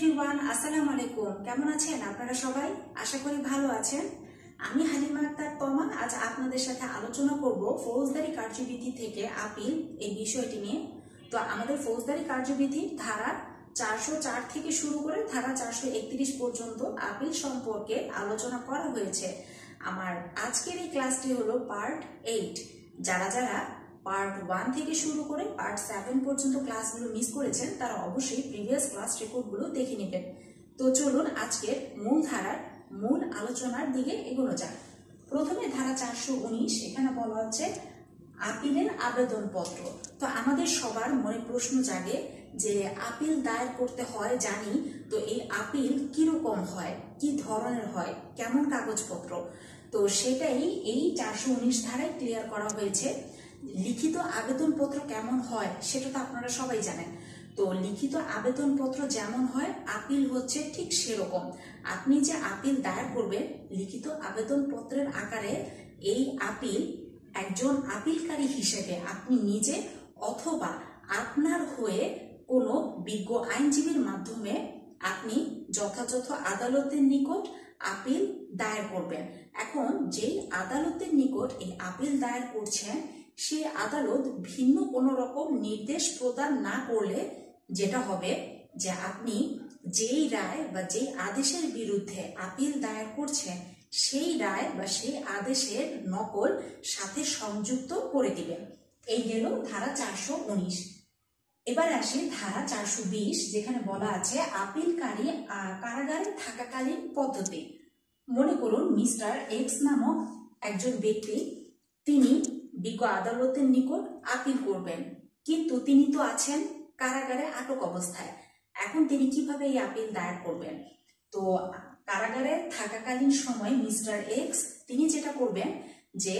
Everyone, আসসালামু আলাইকুম। কেমন আছেন আপনারা সবাই? আশা করি ভালো আছেন। আমি হালিমা আক্তার তমা আজ আপনাদের সাথে আলোচনা করব ফৌজদারি কার্যবিধি থেকে আপিল এই বিষয়টি নিয়ে। তো আমাদের ফৌজদারি কার্যবিধির ধারা 404 থেকে শুরু করে ধারা 431 পর্যন্ত আপিল সম্পর্কে আলোচনা করা হয়েছে। আমার আজকের এই ক্লাসটি হলো পার্ট 8। যারা যারা পার্ট 1 থেকে শুরু করে পার্ট 7 পর্যন্ত ক্লাসগুলো মিস করেছেন তারা অবশ্যই প্রিভিয়াস ক্লাস রেকর্ডগুলো দেখে নেবেন। তো চলুন আজকের মূল ধারার মূল আলোচনার দিকে এগোনো যাক। প্রথমে ধারা 419, এখানে বলা হচ্ছে আপিলের আবেদনপত্র। তো আমাদের সবার মনে প্রশ্ন জাগে যে আপিল দায়ের করতে হয় জানি, তো এই আপিল কিরকম হয়, কি ধরনের হয়, কেমন কাগজপত্র, তো সেটাই এই 419 ধারায় ক্লিয়ার করা হয়েছে। লিখিত আবেদনপত্র কেমন হয় সেটা তো আপনারা সবাই জানেন। তো লিখিত আবেদনপত্র যেমন হয় আপিল হচ্ছে ঠিক সেরকম। আপনি যে আপিল দায়ের করবেন লিখিত আবেদনপত্রের আকারে, এই আপিল একজন আপিলকারী হিসেবে আপনি নিজে অথবা আপনার হয়ে কোনো বিজ্ঞ আইনজীবীর মাধ্যমে আপনি যথাযথ আদালতের নিকট আপিল দায়ের করবেন। এখন যেই আদালতের নিকট এই আপিল দায়ের করছেন সে আদালত ভিন্ন কোনো রকম নির্দেশ প্রদান না করলে যেটা হবে যে আপনি যেই রায় বা যেই আদেশের বিরুদ্ধে আপিল দায়ের করছেন সেই রায় বা সেই আদেশের নকল সাথে সংযুক্ত করে দিবেন। এই গেল ধারা 419। এবার আসে ধারা 420, যেখানে বলা আছে আপিলকারী কারাগারে থাকাকালীন পদ্ধতি। মনে করুন মিস্টার এক্স নামক একজন ব্যক্তি, তিনি বিজ্ঞ আদালতের নিকট আপিল করবেন, কিন্তু তিনি তো আছেন কারাগারে আটক অবস্থায়। এখন তিনি কিভাবে এই আপিল দায়ের করবেন? তো কারাগারে থাকাকালীন সময় মিস্টার এক্স তিনি যেটা করবেন যে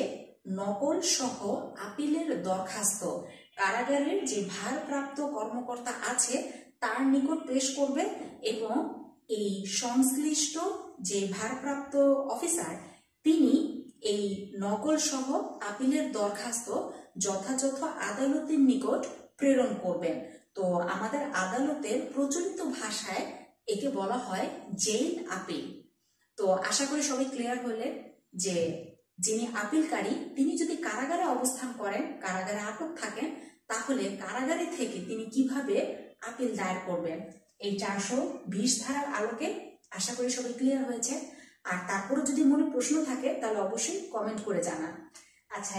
নকল সহ আপিলের দরখাস্ত কারাগারের যে ভারপ্রাপ্ত কর্মকর্তা আছে তার নিকট পেশ করবে, এবং এই সংশ্লিষ্ট যে ভারপ্রাপ্ত অফিসার তিনি এই নকল সহ আপিলের দরখাস্ত যথাযথ আদালতের নিকট প্রেরণ করবেন। তো আমাদের আদালতের প্রচলিত ভাষায় একে বলা হয় জেল আপিল। তো আশা করি সবাই ক্লিয়ার হলেন যে যিনি আপিলকারী তিনি যদি কারাগারে অবস্থান করেন, কারাগারে আটক থাকেন, তাহলে কারাগারে থেকে তিনি কিভাবে আপিল দায়ের করবেন। এই 420 ধারার আলোকে আশা করি সবাই ক্লিয়ার হয়েছে। আর তারপরে যদি মনে প্রশ্ন থাকে তাহলে অবশ্যই কমেন্ট করে জানান। আচ্ছা।